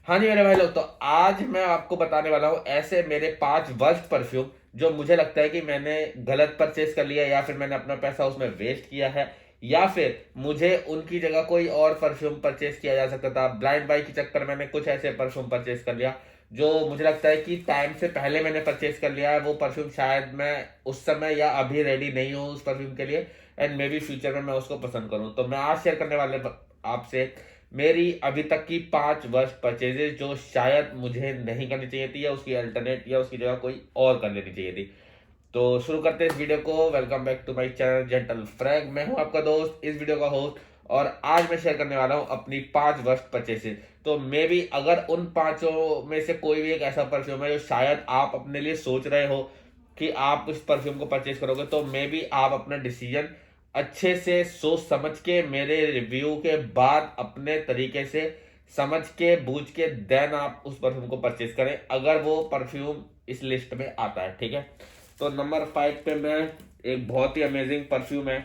हाँ जी मेरे भाई लोग, तो आज मैं आपको बताने वाला हूँ ऐसे मेरे 5 वर्स्ट परफ्यूम जो मुझे लगता है कि मैंने गलत परचेज कर लिया, या फिर मैंने अपना पैसा उसमें वेस्ट किया है, या फिर मुझे उनकी जगह कोई और परफ्यूम परचेज किया जा सकता था। ब्लाइंड बाई के चक्कर में मैंने कुछ ऐसे परफ्यूम परचेज कर लिया जो मुझे लगता है कि टाइम से पहले मैंने परचेज कर लिया है। वो परफ्यूम शायद मैं उस समय या अभी रेडी नहीं हूँ उस परफ्यूम के लिए, एंड मे बी फ्यूचर में मैं उसको पसंद करूँ। तो मैं आज शेयर करने वाले आपसे मेरी अभी तक की 5 वर्स्ट परचेजेस जो शायद मुझे नहीं करनी चाहिए थी, या उसकी अल्टरनेट या उसकी जगह कोई और कर लेनी चाहिए थी। तो शुरू करते हैं इस वीडियो को। Welcome back to my channel Gentle Frag. मैं हूं आपका दोस्त, इस वीडियो का होस्ट, और आज मैं शेयर करने वाला हूं अपनी 5 वर्स्ट परचेजेस। तो मे बी अगर उन पांचों में से कोई भी एक ऐसा परफ्यूम है जो शायद आप अपने लिए सोच रहे हो कि आप उस परफ्यूम को परचेज करोगे, तो मे बी आप अपना डिसीजन अच्छे से सोच समझ के मेरे रिव्यू के बाद अपने तरीके से समझ के बूझ के देन आप उस परफ्यूम को परचेज करें, अगर वो परफ्यूम इस लिस्ट में आता है। ठीक है, तो नंबर 5 पे मैं एक बहुत ही अमेजिंग परफ्यूम है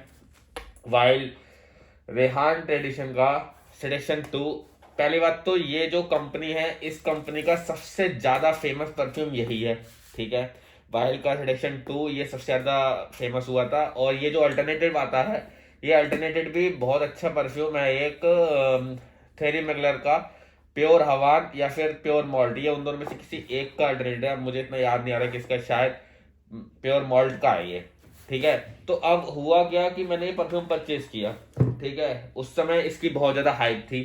वाइल्ड रेहान ट्रेडिशन का सेलेक्शन 2। पहली बात तो ये जो कंपनी है, इस कंपनी का सबसे ज्यादा फेमस परफ्यूम यही है। ठीक है, वाइल्ड का सेलेक्शन 2 ये सबसे ज्यादा फेमस हुआ था। और ये जो अल्टरनेटिव आता है, ये अल्टरनेटिव भी बहुत अच्छा परफ्यूम है। एक थेरी मैगलर का प्योर हवान या फिर प्योर मॉल्ट, ये उन दोनों में से किसी एक का अल्टरनेटिव है। मुझे इतना याद नहीं आ रहा किसका, शायद प्योर मॉल्ट का है ये। ठीक है, तो अब हुआ क्या कि मैंने ये परफ्यूम परचेज किया। ठीक है, उस समय इसकी बहुत ज्यादा हाइप थी।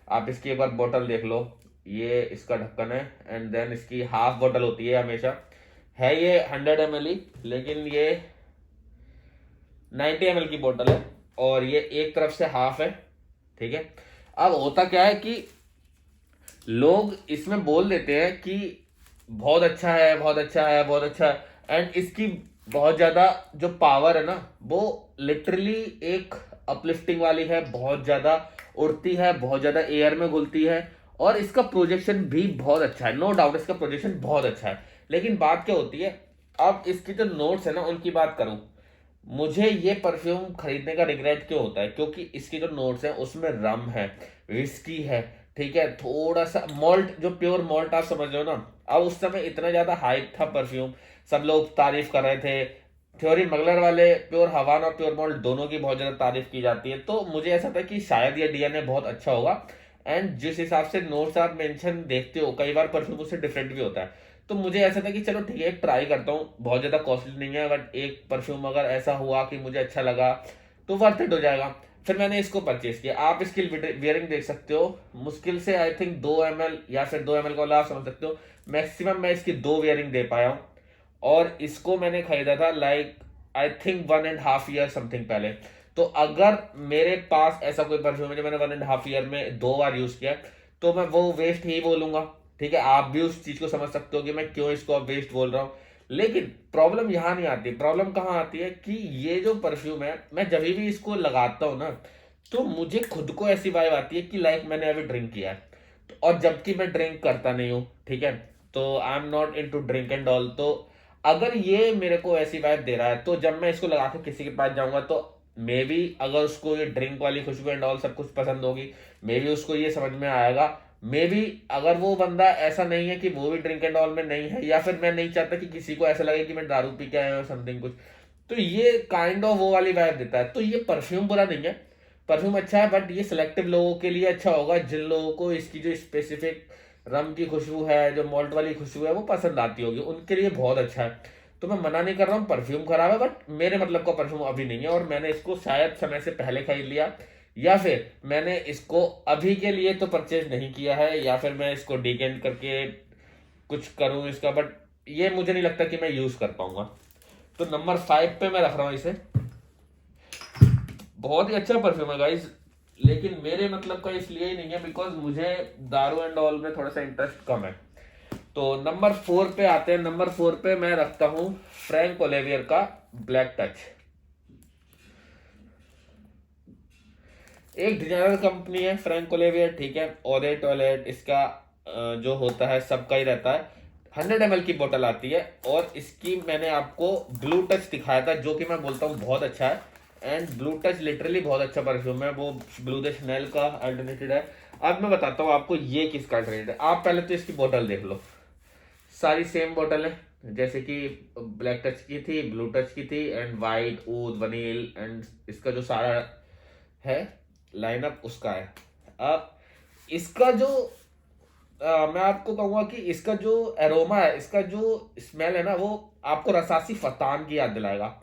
आप इसकी एक बार बोतल देख लो, ये इसका ढक्कन है, एंड देन इसकी हाफ बोतल होती है हमेशा। है ये 100 ml ही, लेकिन ये 90 ml की बोतल है, और ये एक तरफ से हाफ है। ठीक है, अब होता क्या है कि लोग इसमें बोल देते हैं कि बहुत अच्छा है, बहुत अच्छा है, बहुत अच्छा है, एंड इसकी बहुत ज्यादा जो पावर है ना, वो लिटरली एक अपलिफ्टिंग वाली है, बहुत ज्यादा उड़ती है, बहुत ज्यादा एयर में घुलती है, और इसका प्रोजेक्शन भी बहुत अच्छा है। नो डाउट इसका प्रोजेक्शन बहुत अच्छा है। लेकिन बात क्या होती है, अब इसकी जो नोट्स है ना उनकी बात करूं, मुझे ये परफ्यूम खरीदने का रिग्रेट क्यों होता है, क्योंकि इसकी जो नोट्स है उसमें रम है, विस्की है, ठीक है, थोड़ा सा मॉल्ट, जो प्योर मॉल्ट आप समझ रहे हो ना। अब उस समय इतना ज्यादा हाइप था परफ्यूम, सब लोग तारीफ कर रहे थे। थ्योरी मगलर वाले प्योर हवान और प्योर मॉल्ट दोनों की बहुत ज्यादा तारीफ की जाती है, तो मुझे ऐसा था कि शायद ये डीएनए बहुत अच्छा होगा। एंड जिस हिसाब से नोट्स आप मेंशन देखते हो, कई बार परफ्यूम उससे डिफरेंट भी होता है। तो मुझे ऐसा था कि चलो ठीक है, ट्राई करता हूँ, बहुत ज्यादा कॉस्टली नहीं है, बट एक परफ्यूम अगर ऐसा हुआ कि मुझे अच्छा लगा तो वर्थ इट हो जाएगा। फिर मैंने इसको परचेज किया। आप इसकी बियरिंग देख सकते हो, मुश्किल से आई थिंक 2 ml या फिर 2 ml का वाला आप समझ सकते हो। मैक्सिमम मैं इसकी 2 बियरिंग दे पाया हूँ, और इसको मैंने खरीदा था like I think 1.5 year something पहले। तो अगर मेरे पास ऐसा कोई परफ्यूम है जो मैंने 1.5 ईयर में 2 बार यूज किया, तो मैं वो वेस्ट ही बोलूंगा। ठीक है, आप भी उस चीज को समझ सकते हो कि मैं क्यों इसको अब वेस्ट बोल रहा हूँ। लेकिन प्रॉब्लम यहाँ नहीं आती। प्रॉब्लम कहाँ आती है कि ये जो परफ्यूम है, मैं जब भी इसको लगाता हूँ ना, तो मुझे खुद को ऐसी वाइब आती है कि लाइक मैंने अभी ड्रिंक किया है। और जबकि मैं ड्रिंक करता नहीं हूँ, ठीक है, तो I am not into drink and all. तो अगर ये मेरे को ऐसी वाइब दे रहा है, तो जब मैं इसको लगा के किसी के पास जाऊंगा, तो मे बी अगर उसको ये ड्रिंक वाली खुशबू एंड ऑल सब कुछ पसंद होगी, मे बी उसको ये समझ में आएगा। मे बी अगर वो बंदा ऐसा नहीं है कि वो भी ड्रिंक एंड ऑल में नहीं है, या फिर मैं नहीं चाहता कि किसी को ऐसा लगे कि मैं दारू पी के आया हूँ समथिंग कुछ, तो ये काइंड ऑफ वो वाली वाइब देता है। तो ये परफ्यूम बुरा नहीं है, परफ्यूम अच्छा है, बट ये सिलेक्टिव लोगों के लिए अच्छा होगा, जिन लोगों को इसकी जो स्पेसिफिक रम की खुशबू है, जो मॉल्ट वाली खुशबू है, वो पसंद आती होगी, उनके लिए बहुत अच्छा है। तो मैं मना नहीं कर रहा हूँ परफ्यूम खराब है, बट मेरे मतलब का परफ्यूम अभी नहीं है, और मैंने इसको शायद समय से पहले खरीद लिया, या फिर मैंने इसको अभी के लिए तो परचेज नहीं किया है, या फिर मैं इसको डिकेंट करके कुछ करूं इसका, बट ये मुझे नहीं लगता कि मैं यूज कर पाऊंगा। तो नंबर 5 पे मैं रख रहा हूँ इसे। बहुत ही अच्छा परफ्यूम है गाइस, लेकिन मेरे मतलब का इसलिए ही नहीं है बिकॉज मुझे दारू एंड ऑल में थोड़ा सा इंटरेस्ट कम है। तो नंबर 4 पे आते हैं। नंबर 4 पे मैं रखता हूं फ्रैंक ओलिवियर का ब्लैक टच। एक डिजाइनर कंपनी है फ्रैंक ओलिवियर, ठीक है, ओदे टॉयलेट इसका जो होता है सबका ही रहता है। 100 ml की बोतल आती है, और इसकी मैंने आपको ब्लू टच दिखाया था, जो कि मैं बोलता हूँ बहुत अच्छा है। एंड ब्लू टच लिटरली बहुत अच्छा परफ्यूम है, वो ब्लू द स्नेल का अल्टरनेटिव है। अब मैं बताता हूँ आपको ये किसका ट्रेंड है। आप पहले तो इसकी बोतल देख लो, सारी सेम बोतल है, जैसे कि ब्लैक टच की थी, ब्लू टच की थी, एंड वाइट, ऊद, वनील, एंड इसका जो सारा है लाइनअप उसका है। अब इसका जो मैं आपको कहूंगा कि इसका जो एरोमा है, इसका जो स्मेल है ना, वो आपको रसासी फतान की याद दिलाएगा।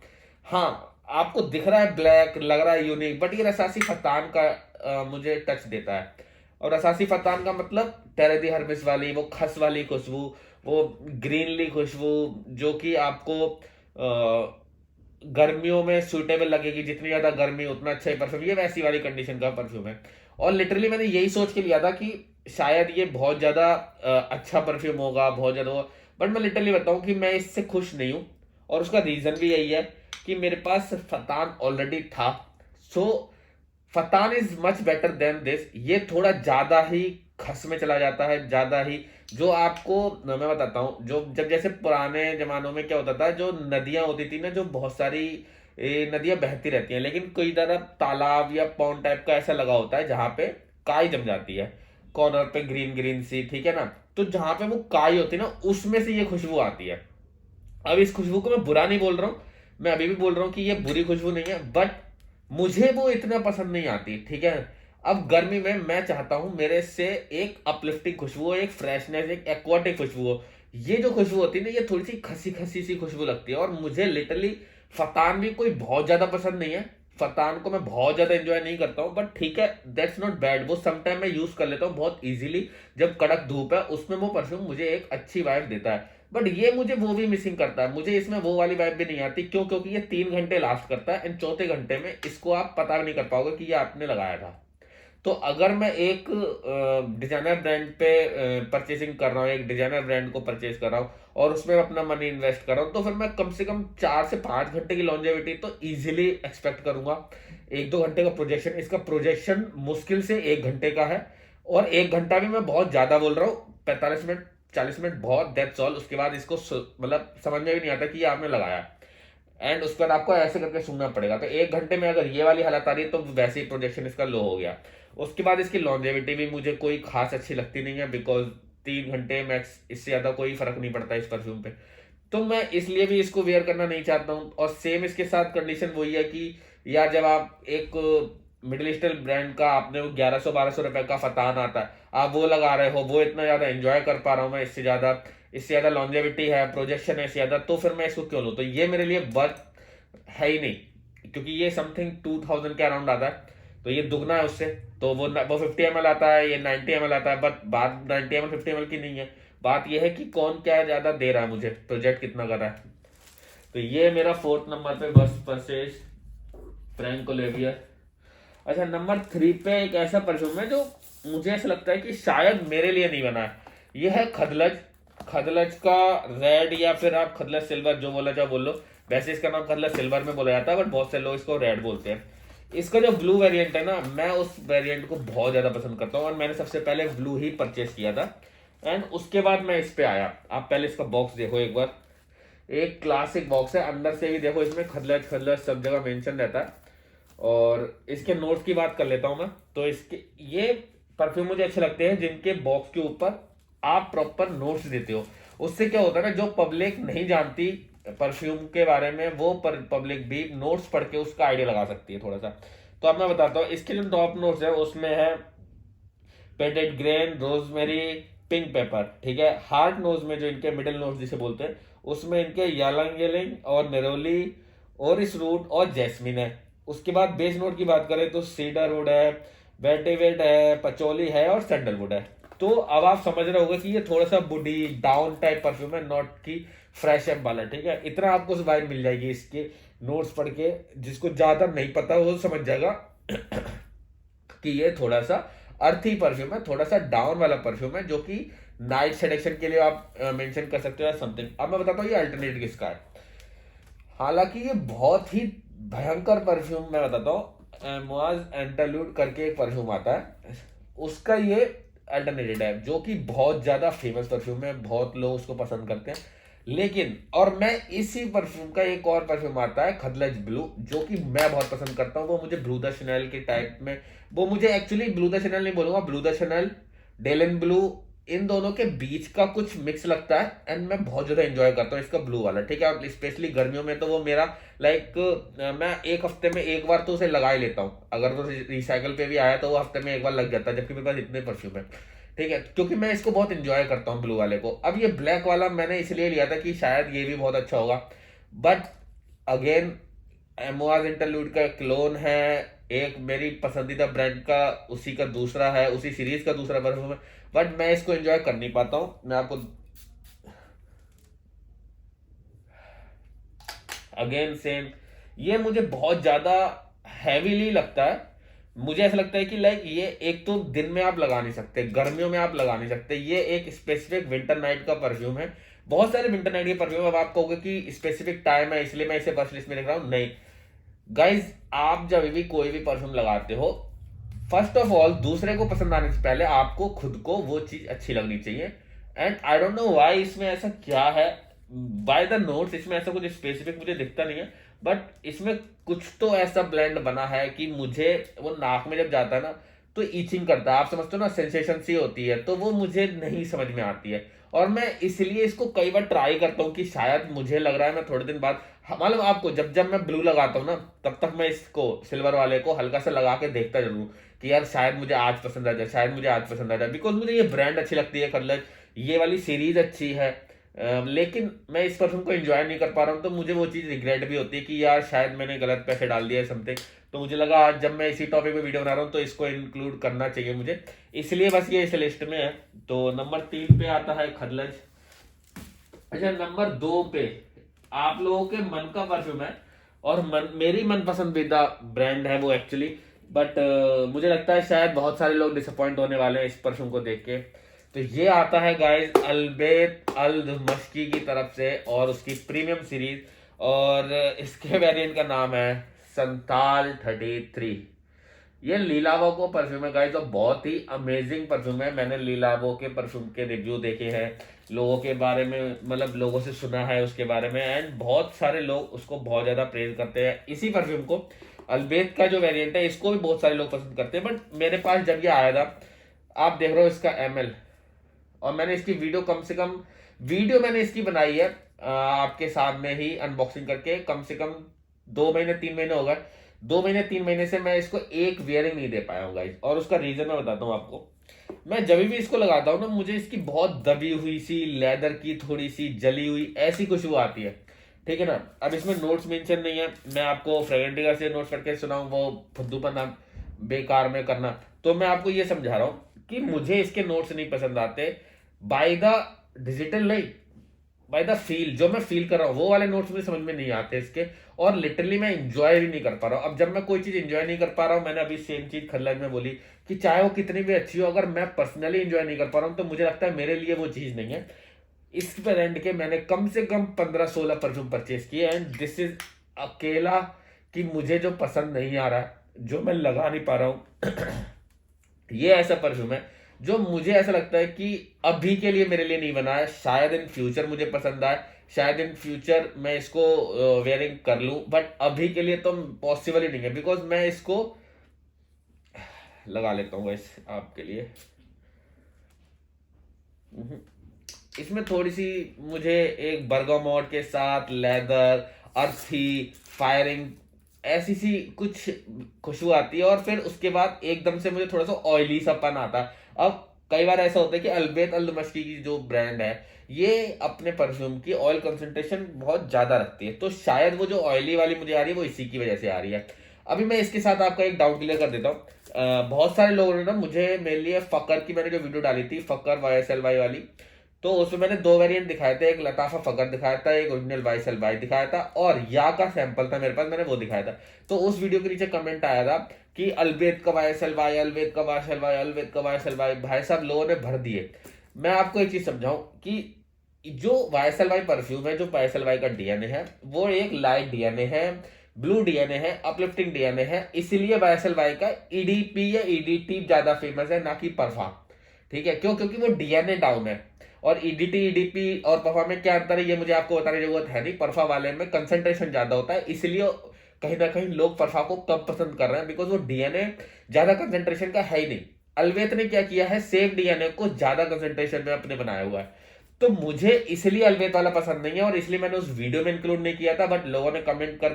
हाँ, आपको दिख रहा है ब्लैक, लग रहा है यूनिक, बट ये रसासी फतान का मुझे टच देता है। और रसासी फतान का मतलब टेरेदी हर्बिस वाली वो खस वाली खुशबू, वो ग्रीनली खुशबू, जो कि आपको गर्मियों में सूटेबल लगेगी। जितनी ज्यादा गर्मी उतना अच्छा ही परफ्यूम, ये वैसी वाली कंडीशन का परफ्यूम है। और लिटरली मैंने यही सोच के लिया था कि शायद ये बहुत ज्यादा अच्छा परफ्यूम होगा, बहुत ज्यादा होगा, बट मैं लिटरली बताऊं कि मैं इससे खुश नहीं हूं। और उसका रीजन भी यही है कि मेरे पास फतान ऑलरेडी था। सो फतान is much better than this. ये थोड़ा ज्यादा ही खस में चला जाता है, ज्यादा ही। जो आपको मैं बताता हूँ, जो जब जैसे पुराने जमानों में क्या होता था, जो नदियां होती थी ना, जो बहुत सारी नदियां बहती रहती हैं, लेकिन कोई तरह तालाब या पॉन्ड टाइप का ऐसा लगा होता है जहां पे काई जम जाती है, कॉर्नर पे ग्रीन ग्रीन सी, ठीक है ना। तो जहां पे वो काई होती है ना, उसमें से ये खुशबू आती है। अब इस खुशबू को मैं बुरा नहीं बोल रहा हूँ, मैं अभी भी बोल रहा हूँ कि ये बुरी खुशबू नहीं है, बट मुझे वो इतना पसंद नहीं आती, ठीक है। अब गर्मी में मैं चाहता हूं मेरे से एक अपलिफ्टिंग खुशबू हो, एक फ्रेशनेस, एक एक्वाटिक खुशबू हो। ये जो खुशबू होती है ना, ये थोड़ी सी खसी खसी सी खुशबू लगती है। और मुझे लिटरली फतान भी कोई बहुत ज्यादा पसंद नहीं है, फतान को मैं बहुत ज्यादा एंजॉय नहीं करता हूँ, बट ठीक है, दैट्स नॉट बैड। वो समटाइम मैं यूज कर लेता हूँ बहुत इजीली, जब कड़क धूप है उसमें वो परफ्यूम मुझे एक अच्छी वाइब देता है। बट ये मुझे वो भी मिसिंग करता है, मुझे इसमें वो वाली वाइब भी नहीं आती। क्यों? क्योंकि ये 3 घंटे लास्ट करता है, एंड चौथे घंटे में इसको आप पता भी नहीं कर पाओगे कि ये आपने लगाया था। तो अगर मैं एक डिजाइनर ब्रांड पे परचेसिंग कर रहा हूँ, एक डिजाइनर ब्रांड को परचेज कर रहा हूँ और उसमें अपना मनी इन्वेस्ट कर रहा हूँ, तो फिर मैं कम से कम 4 से 5 घंटे की लॉन्जेविटी तो इजीली एक्सपेक्ट करूंगा। 1-2 घंटे का प्रोजेक्शन, इसका प्रोजेक्शन मुश्किल से 1 घंटे का है। और 1 घंटा भी मैं बहुत ज्यादा बोल रहा हूँ, 45 मिनट 40 मिनट बहुत, दैट्स ऑल। उसके बाद इसको मतलब समझ में भी नहीं आता कि ये आपने लगाया, एंड उसके बाद आपको ऐसे करके सुनना पड़ेगा। तो 1 घंटे में अगर ये वाली हालत आ रही है, तो वैसे ही प्रोजेक्शन इसका लो हो गया। उसके बाद इसकी लॉन्जेविटी भी मुझे कोई खास अच्छी लगती नहीं है, बिकॉज 3 घंटे मैक्स, इससे ज्यादा कोई फर्क नहीं पड़ता इस परफ्यूम पे। तो मैं इसलिए भी इसको वेयर करना नहीं चाहता हूँ। और सेम इसके साथ कंडीशन वही है कि यार, जब आप एक मिडिल ईस्टर्न ब्रांड का, आपने वो 1100-1200 रुपए का फतान आता है, आप वो लगा रहे हो, वो इतना ज्यादा एंजॉय कर पा रहा हूँ मैं, इससे ज्यादा लॉन्जेविटी है, प्रोजेक्शन है इससे ज्यादा, तो फिर मैं इसको क्यों लूँ? तो ये मेरे लिए वर्थ है ही नहीं, क्योंकि ये समथिंग 2000 के अराउंड आता है, तो ये दुगना है उससे। तो वो 50 ml आता है, ये 90 ml आता है, बट बात 90 ml 50 ml की नहीं है। बात ये है कि कौन क्या ज्यादा दे रहा है मुझे, प्रोजेक्ट कितना कर रहा है। तो ये मेरा 4th नंबर पे बस परचेज, फ्रैंक ओलिवियर। अच्छा, नंबर 3 पे एक ऐसा परफ्यूम है जो मुझे ऐसा लगता है कि शायद मेरे लिए नहीं बना है। ये है खदलज। खदलज का रेड, या फिर आप खदलज सिल्वर, जो बोला जाओ बोल लो। वैसे इसका नाम खदलज सिल्वर में बोला जाता है, बट बहुत से लोग इसको रेड बोलते हैं। इसका जो ब्लू वेरिएंट है ना, मैं उस वेरिएंट को बहुत ज्यादा पसंद करता हूँ, और मैंने सबसे पहले ब्लू ही परचेस किया था, एंड उसके बाद मैं इस पे आया। आप पहले इसका बॉक्स देखो एक बार, एक क्लासिक बॉक्स है। अंदर से भी देखो, इसमें खदलज खदलज सब जगह मेंशन रहता है। और इसके नोट्स की बात कर लेता हूं मैं। तो इसके ये परफ्यूम मुझे अच्छे लगते हैं जिनके बॉक्स के ऊपर आप प्रॉपर नोट्स देते हो। उससे क्या होता है ना, जो पब्लिक नहीं जानती परफ्यूम के बारे में, वो पब्लिक भी नोट्स पढ़ के उसका आइडिया लगा सकती है थोड़ा सा। तो अब मैं बताता हूँ, इसके जो टॉप नोट्स है उसमें है पेटेड ग्रेन, रोजमेरी, पिंक पेपर, ठीक है। हार्ट नोज में जो इनके मिडिल नोट्स जिसे बोलते हैं, उसमें इनके यालंग येलिंग और निरोली, ओरिस रूट और जैस्मिन है। उसके बाद बेस नोट की बात करें तो सीडरवुड है, वेटिवेट है, पचोली है और सैंडलवुड है। तो अब आप समझ रहे होगे कि ये थोड़ा सा बुडी डाउन टाइप परफ्यूम है, नॉट की फ्रेश एप वाला, ठीक है। इतना आपको वाइब मिल जाएगी इसके नोट्स पढ़ के। जिसको ज्यादा नहीं पता वो समझ जाएगा कि ये थोड़ा सा अर्थी परफ्यूम है, थोड़ा सा डाउन वाला परफ्यूम है, जो कि नाइट सेलेक्शन के लिए आप मेंशन कर सकते हो या समथिंग। अब मैं बताता हूँ ये अल्टरनेट किसका है। हालांकि ये बहुत ही भयंकर परफ्यूम, मैं बताता हूँ, एमवाज एंटरल्यूड करके एक परफ्यूम आता है, उसका ये अल्टरनेटेड है, जो कि बहुत ज्यादा फेमस परफ्यूम है, बहुत लोग उसको पसंद करते हैं। लेकिन और मैं इसी परफ्यूम का एक और परफ्यूम आता है खदलज ब्लू, जो कि मैं बहुत पसंद करता हूँ। वो मुझे ब्लू द शनेल के टाइप में, वो मुझे एक्चुअली ब्लू द शनेल नहीं बोलूंगा, Bleu de Chanel, Dylan Blue, इन दोनों के बीच का कुछ मिक्स लगता है एंड मैं बहुत ज्यादा एंजॉय करता हूँ इसका ब्लू वाला। ठीक है, स्पेशली गर्मियों में तो वो मेरा लाइक मैं एक हफ्ते में एक बार तो उसे लगा ही लेता हूँ। अगर वो रिसाइकल पे भी आया तो वो हफ्ते में एक बार लग जाता है, जबकि मेरे पास इतने परफ्यूम है। ठीक है, क्योंकि मैं इसको बहुत इंजॉय करता हूँ ब्लू वाले को। अब ये ब्लैक वाला मैंने इसलिए लिया था कि शायद ये भी बहुत अच्छा होगा, बट अगेन एमोआज इंटरल्यूड का क्लोन है, एक मेरी पसंदीदा ब्रांड का उसी का दूसरा है, उसी सीरीज का दूसरा परफ्यूम है, बट मैं इसको एंजॉय कर नहीं पाता हूँ। मैं आपको अगेन सेम, ये मुझे बहुत ज्यादा हैवीली लगता है। मुझे ऐसा लगता है कि लाइक ये एक तो दिन में आप लगा नहीं सकते, गर्मियों में आप लगा नहीं सकते, ये एक स्पेसिफिक विंटर नाइट का परफ्यूम है। बहुत सारे विंटर नाइट के परफ्यूम, अब आप कहोगे कि स्पेसिफिक टाइम है इसलिए मैं इसे फर्स्ट लिस्ट में लिख रहा हूं, नहीं गाइज। आप जब भी कोई भी परफ्यूम लगाते हो, फर्स्ट ऑफ ऑल दूसरे को पसंद आने से पहले आपको खुद को वो चीज अच्छी लगनी चाहिए। And I don't know why इसमें ऐसा क्या है, बाय द नोट्स इसमें ऐसा कुछ स्पेसिफिक मुझे दिखता नहीं है, बट इसमें कुछ तो ऐसा ब्लेंड बना है कि मुझे वो नाक में जब जाता है ना तो ईचिंग करता है, आप समझते हो ना, सेंसेशन सी होती है, तो वो मुझे नहीं समझ में आती है। और मैं इसलिए इसको कई बार ट्राई करता हूँ कि शायद मुझे लग रहा है मैं थोड़े दिन बाद, मालूम आपको, जब जब मैं ब्लू लगाता हूँ ना तब तक मैं इसको सिल्वर वाले को हल्का सा लगा के देखता जरूर कि यार शायद मुझे आज पसंद आ जाए, शायद मुझे आज पसंद आ जाए, बिकॉज मुझे ये ब्रांड अच्छी लगती है कलर, ये वाली सीरीज अच्छी है। लेकिन मैं इस परफ्यूम को एंजॉय नहीं कर पा रहा हूँ, तो मुझे वो चीज़ रिग्रेट भी होती है कि यार शायद मैंने गलत पैसे डाल दिया है समथिंग। तो मुझे लगा आज जब मैं इसी टॉपिक पे वीडियो बना रहा हूँ तो इसको इंक्लूड करना चाहिए मुझे, इसलिए बस ये इस लिस्ट में है। तो नंबर 3 पे आता है खदलज। अच्छा, नंबर 2 पे आप लोगों के मन का परफ्यूम है, और मेरी मन पसंदीदा ब्रांड है वो एक्चुअली, बट मुझे लगता है शायद बहुत सारे लोग डिसअपॉइंट होने वाले हैं इस परफ्यूम को देख के। तो ये आता है गाइस अल्बेत अल मस्की की तरफ से और उसकी प्रीमियम सीरीज, और इसके वेरिएंट का नाम है संताल 33। ये लीलावो को परफ्यूम है गाइस, और बहुत ही अमेजिंग परफ्यूम है। मैंने लीलावो के परफ्यूम के रिव्यू देखे हैं, लोगों के बारे में, मतलब लोगों से सुना है उसके बारे में, एंड बहुत सारे लोग उसको बहुत ज्यादा प्रेज करते हैं इसी परफ्यूम को। अल्बेत का जो वेरिएंट है इसको भी बहुत सारे लोग पसंद करते हैं, बट मेरे पास जब ये आया था, आप देख रहे हो इसका एमएल, और मैंने इसकी वीडियो कम से कम, वीडियो मैंने इसकी बनाई है आपके सामने ही अनबॉक्सिंग करके, कम से कम 2 महीने 3 महीने हो गए। 2 महीने 3 महीने से मैं इसको एक वियरिंग नहीं दे पाया हूँ गाइस, और उसका रीजन मैं बताता हूँ आपको। मैं जब भी इसको लगाता हूँ ना, मुझे इसकी बहुत दबी हुई सी लेदर की थोड़ी सी जली हुई ऐसी खुशबू आती है। ठीक है ना, अब इसमें नोट्स मेंशन नहीं है, मैं आपको फ्रेगरेंटिका से नोट्स करके सुनाऊं वो फुद्दूपन नाम बेकार में करना। तो मैं आपको ये समझा रहा हूँ कि मुझे इसके नोट्स नहीं पसंद आते by the digital light, by the feel, जो मैं फील कर रहा हूँ वो वाले नोट्स मुझे समझ में नहीं आते इसके, और लिटरली मैं इंजॉय भी नहीं कर पा रहा हूँ। अब जब मैं कोई चीज इंजॉय नहीं कर पा रहा हूँ, मैंने अभी सेम चीज खल्लज में बोली कि चाहे वो कितनी भी अच्छी हो, अगर मैं पर्सनली इंजॉय नहीं कर पा रहा हूँ तो मुझे लगता है मेरे लिए वो चीज नहीं है। इस ब्रांड के मैंने कम से कम 15-16 परफ्यूम परचेज किए, एंड दिस इज अकेला कि मुझे जो पसंद नहीं आ रहा है, जो मैं लगा नहीं पा रहा हूँ ये ऐसा परफ्यूम है जो मुझे ऐसा लगता है कि अभी के लिए मेरे लिए नहीं बना है, शायद इन फ्यूचर मुझे पसंद आए, शायद इन फ्यूचर मैं इसको वेयरिंग कर लूं, बट अभी के लिए तो पॉसिबल ही नहीं है, बिकॉज मैं इसको लगा लेता हूँ इस आपके लिए। इसमें थोड़ी सी मुझे एक बर्गामोट के साथ लेदर, अर्थी, फायरिंग, ऐसी सी कुछ खुशबू आती है, और फिर उसके बाद एकदम से मुझे थोड़ा सा ऑयली सापन आता है। अब कई बार ऐसा होता है कि अल्बेत अल मस्की की जो ब्रांड है, ये अपने परफ्यूम की ऑयल कंसंट्रेशन बहुत ज्यादा रखती है, तो शायद वो जो ऑयली वाली मुझे आ रही है वो इसी की वजह से आ रही है। अभी मैं इसके साथ आपका एक डाउट क्लियर कर देता हूँ। बहुत सारे लोगों ने ना मुझे, मेरे लिए फकर की मैंने जो वीडियो डाली थी, फकर YSLY वाली, तो उसमें मैंने 2 वेरिएंट दिखाए थे, एक लताफा फकर दिखाया था, एक ओरिजिनल YSLY दिखाया था, और या का सैंपल था मेरे पास, मैंने वो दिखाया था। तो उस वीडियो के नीचे कमेंट आया था कि अल्बेत का YSLY, अल्बेत का YSLY, अल्बेत का YSLY, भाई साहब लोगों ने भर दिए। मैं आपको एक चीज समझाऊं कि जो YSLY परफ्यूम है, जो YSLY का डीएनए है, वो एक लाइट डीएनए है, ब्लू डीएनए है, अपलिफ्टिंग डीएनए है, इसीलिए YSLY का ईडीपी या ईडीटी ज्यादा फेमस है, ना कि परफा। ठीक है, क्यों? क्योंकि वो डीएनए डाउन है। और ईडीटी ईडीपी और परफा में क्या अंतर है ये मुझे आपको बताने की जरूरत है नहीं। परफा वाले में कंसंट्रेशन ज्यादा होता है, इसलिए कहीं ना कहीं लोग परफा को कम पसंद कर रहे हैं, बिकॉज वो डीएनए ज्यादा कंसंट्रेशन का है ही नहीं। अल्वेत ने क्या किया है, सेम डीएनए को ज्यादा कंसंट्रेशन में अपने बनाया हुआ है। तो मुझे इसलिए अल्वेत वाला पसंद नहीं है और इसलिए मैंने उस वीडियो में इंक्लूड नहीं किया था, बट लोगों ने कमेंट कर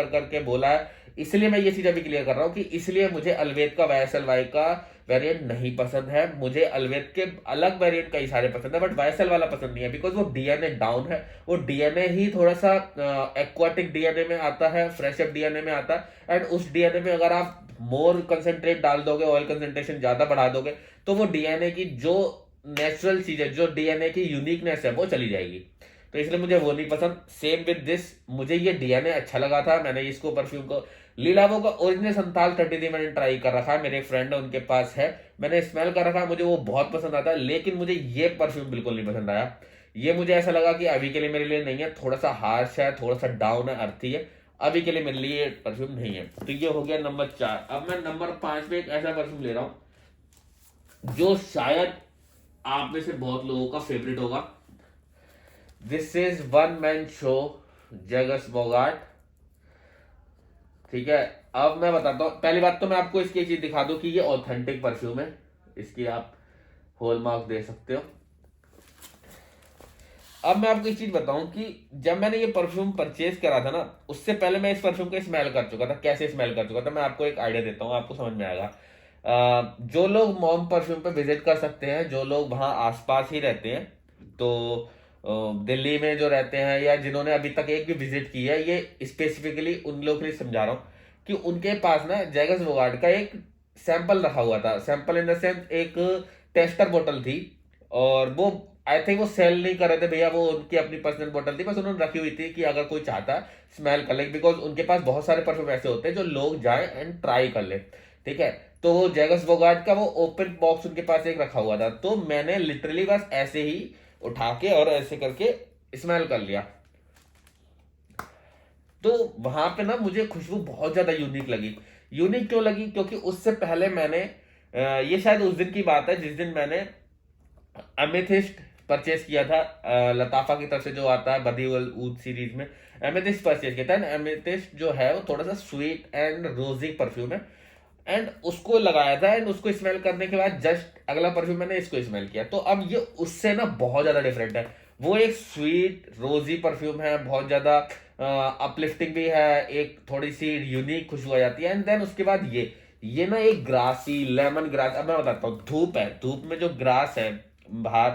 करके बोला है, इसलिए मैं ये चीज अभी क्लियर कर रहा हूँ कि इसलिए मुझे अल्वेत का YSL-Y का वेरिएंट नहीं पसंद है। मुझे अल्वेत के अलग वेरिएंट कई सारे पसंद है, बट YSL वाला पसंद नहीं है, बिकॉज वो डीएनए डाउन है। वो डीएनए ही थोड़ा सा एक्वाटिक डीएनए में आता है, फ्रेश अप डीएनए में आता है, एंड उस डीएनए में अगर आप मोर कंसेंट्रेट डाल दोगे, ऑयल कंसेंट्रेशन ज्यादा बढ़ा दोगे, तो वो डीएनए की जो नेचुरल चीज है, जो डीएनए की यूनिकनेस है, वो चली जाएगी। तो इसलिए मुझे वो नहीं पसंद। सेम विद दिस, मुझे ये डीएनए अच्छा लगा था, मैंने इसको परफ्यूम को लीलावो का ओरिजिनल संथाल 33 मैंने ट्राई कर रखा है, मेरे फ्रेंड है उनके पास है, मैंने स्मेल कर रखा है, मुझे वो बहुत पसंद आता है। लेकिन मुझे ये परफ्यूम बिल्कुल नहीं पसंद आया। ये मुझे ऐसा लगा कि अभी के लिए मेरे लिए नहीं है, थोड़ा सा हार्श है, थोड़ा सा डाउन है, अर्थी है, अभी के लिए मेरे लिए परफ्यूम नहीं है। तो ये हो गया नंबर 4। अब मैं नंबर 5 पे एक ऐसा परफ्यूम ले रहा हूं जो शायद आप में से बहुत लोगों का फेवरेट होगा। This is one man show, जगस बोगाट। ठीक है, अब मैं बताता हूँ। पहली बात तो मैं आपको इसकी चीज दिखा दूं कि ये ऑथेंटिक परफ्यूम है, इसकी आप हॉलमार्क दे सकते हो। अब मैं आपको एक चीज बताऊं कि जब मैंने ये परफ्यूम परचेज करा था ना, उससे पहले मैं इस परफ्यूम को स्मेल कर चुका था। कैसे स्मेल कर चुका था, मैं आपको एक आइडिया देता हूँ, आपको समझ में आएगा। जो लोग मॉम परफ्यूम पे विजिट कर सकते हैं, जो लोग वहाँ आसपास ही रहते हैं, तो दिल्ली में जो रहते हैं या जिन्होंने अभी तक एक भी विजिट की है, ये स्पेसिफिकली उन लोगों के लिए समझा रहा हूँ कि उनके पास ना जैगस वोगार्ड का एक सैंपल रखा हुआ था। सैंपल इन द सेंस एक टेस्टर बोतल थी, और वो आई थिंक वो सेल नहीं कर रहे थे भैया, वो उनकी अपनी पर्सनल बोतल थी, बस उन्होंने रखी हुई थी कि अगर कोई चाहता स्मेल कर ले, बिकॉज उनके पास बहुत सारे परफ्यूम ऐसे होते हैं जो लोग जाए एंड ट्राई कर ले। ठीक है, तो वो जैगस वोगार्ड का वो ओपन बॉक्स उनके पास एक रखा हुआ था, तो मैंने लिटरली बस ऐसे ही उठा के और ऐसे करके स्मेल कर लिया। तो वहां पे ना मुझे खुशबू बहुत ज्यादा यूनिक लगी। यूनिक क्यों लगी, क्योंकि उससे पहले मैंने ये शायद उस दिन की बात है जिस दिन मैंने एमेथिस्ट परचेस किया था, लताफा की तरफ से जो आता है बदीउल ऊद सीरीज में, एमेथिस्ट परचेस किया था। एमेथिस्ट जो है वो थोड़ा सा स्वीट एंड रोजी परफ्यूम है, एंड उसको लगाया था, एंड उसको स्मेल करने के बाद जस्ट अगला परफ्यूम मैंने इसको स्मेल किया। तो अब ये उससे ना बहुत ज्यादा डिफरेंट है। वो एक स्वीट रोजी परफ्यूम है, बहुत ज्यादा अपलिफ्टिंग भी है, एक थोड़ी सी यूनिक खुशबू आ जाती है। एंड देन उसके बाद ये ना एक ग्रासी लेमन ग्रास। अब मैं बताता हूँ, धूप है, धूप में जो ग्रास है बाहर,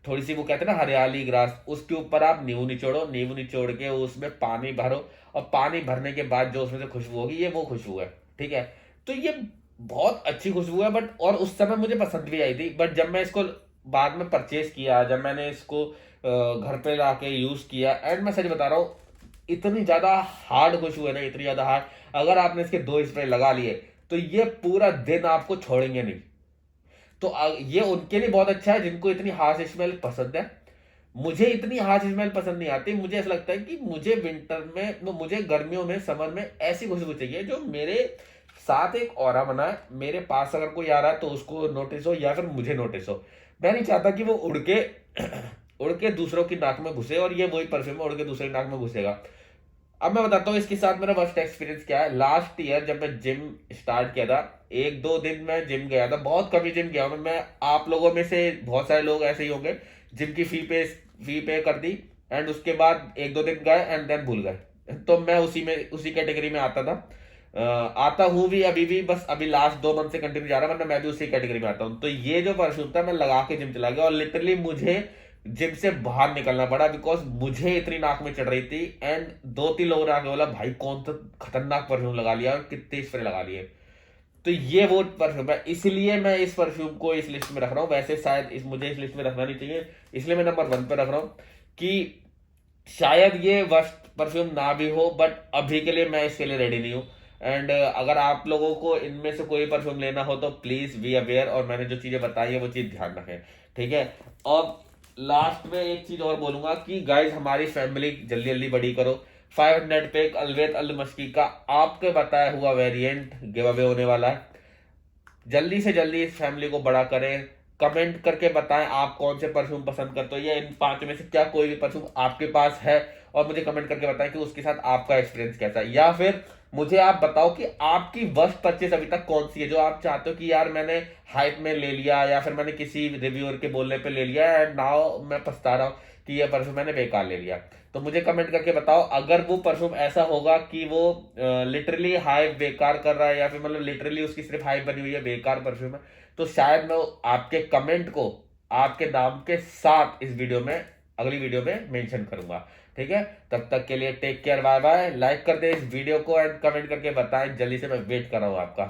थोड़ी सी वो कहते हैं ना हरियाली ग्रास, उसके ऊपर आप नींबू निचोड़ो, नींबू निचोड़ के उसमें पानी भरो, और पानी भरने के बाद जो उसमें से खुशबू होगी, ये वो खुशबू है। ठीक है, तो ये बहुत अच्छी खुशबू है, बट और उस समय मुझे पसंद भी आई थी, बट जब मैं इसको बाद में परचेज किया, जब मैंने इसको घर पे लाके यूज किया, एंड मैं सच बता रहा हूँ, इतनी ज्यादा हार्ड खुशबू है ना, इतनी ज्यादा हार्ड, अगर आपने इसके 2 स्प्रे लगा लिए तो ये पूरा दिन आपको छोड़ेंगे नहीं। तो ये उनके लिए बहुत अच्छा है जिनको इतनी हार्श स्मेल पसंद है। मुझे इतनी हार्श स्मेल पसंद नहीं आती। मुझे ऐसा लगता है कि मुझे विंटर में, मुझे गर्मियों में, समर में ऐसी खुशबू चाहिए जो मेरे साथ एक ऑरा बनाए, मेरे पास अगर कोई आ रहा है तो उसको नोटिस हो, या फिर मुझे नोटिस हो। मैं नहीं चाहता कि वो उड़ के उड़ के दूसरों की नाक में घुसे, और ये वही परफ्यूम उड़ के दूसरे की नाक में घुसेगा। अब मैं बताता हूँ इसके साथ मेरा फर्स्ट एक्सपीरियंस क्या है। लास्ट ईयर जब मैं जिम स्टार्ट किया था, 1-2 दिन मैं जिम गया था, बहुत कभी जिम गया हूँ मैं। आप लोगों में से बहुत सारे लोग ऐसे ही होंगे जिम की फी पे कर दी, एंड उसके बाद 1-2 दिन गए एंड देन भूल गए। तो मैं उसी कैटेगरी में आता था, आता हूँ भी अभी भी, बस अभी लास्ट 2 मंथ से कंटिन्यू जा रहा है, वरना मैं भी उसी कैटेगरी में आता हूँ। तो ये जो परफ्यूम था, मैं लगा के जिम चला गया, और लिटरली मुझे जिम से बाहर निकलना पड़ा, बिकॉज मुझे इतनी नाक में चढ़ रही थी। एंड 2-3 लोगों ने आके बोला, भाई कौन सा खतरनाक परफ्यूम लगा लिया और कितने स्प्रे लगा लिए। तो ये वो परफ्यूम है, इसलिए मैं इस परफ्यूम को इस लिस्ट में रख रहा हूँ। वैसे शायद मुझे इस लिस्ट में रखना नहीं चाहिए, इसलिए मैं नंबर 1 पे रख रहा हूँ कि शायद ये वर्स्ट परफ्यूम ना भी हो, बट अभी के लिए मैं इसके लिए रेडी नहीं हूँ। एंड अगर आप लोगों को इनमें से कोई परफ्यूम लेना हो तो प्लीज बी अवेयर, और मैंने जो चीजें बताई है वो चीज ध्यान रखें। ठीक है, और लास्ट में एक चीज और बोलूंगा कि गाइज, हमारी फैमिली जल्दी जल्दी बड़ी करो। 500 पे एक अल्वेत अल मस्की का आपके बताया हुआ वेरिएंट गिव अवे होने वाला है। जल्दी से जल्दी इस फैमिली को बड़ा करें, कमेंट करके बताएं आप कौन से परफ्यूम पसंद करते हो, या इन 5 में से क्या कोई भी परफ्यूम आपके पास है, और मुझे कमेंट करके बताएं कि उसके साथ आपका एक्सपीरियंस कैसा है। या फिर मुझे आप बताओ कि आपकी वर्स्ट परचेज अभी तक कौन सी है, जो आप चाहते हो कि यार मैंने हाइप में ले लिया, या फिर मैंने किसी रिव्यूअर के बोलने पे ले लिया एंड नाउ मैं पछता रहा हूँ कि ये परफ्यूम मैंने बेकार ले लिया। तो मुझे कमेंट करके बताओ। अगर वो परफ्यूम ऐसा होगा कि वो लिटरली हाइप बेकार कर रहा है, या फिर मतलब लिटरली उसकी सिर्फ हाइप बनी हुई है, बेकार परफ्यूम है, तो शायद मैं आपके कमेंट को आपके नाम के साथ इस वीडियो में, अगली वीडियो में मेंशन करूंगा। ठीक है, तब तक के लिए take care, bye bye. Like कर दे इस वीडियो को एंड कमेंट करके बताएं, जल्दी से मैं वेट कर रहा हूं आपका।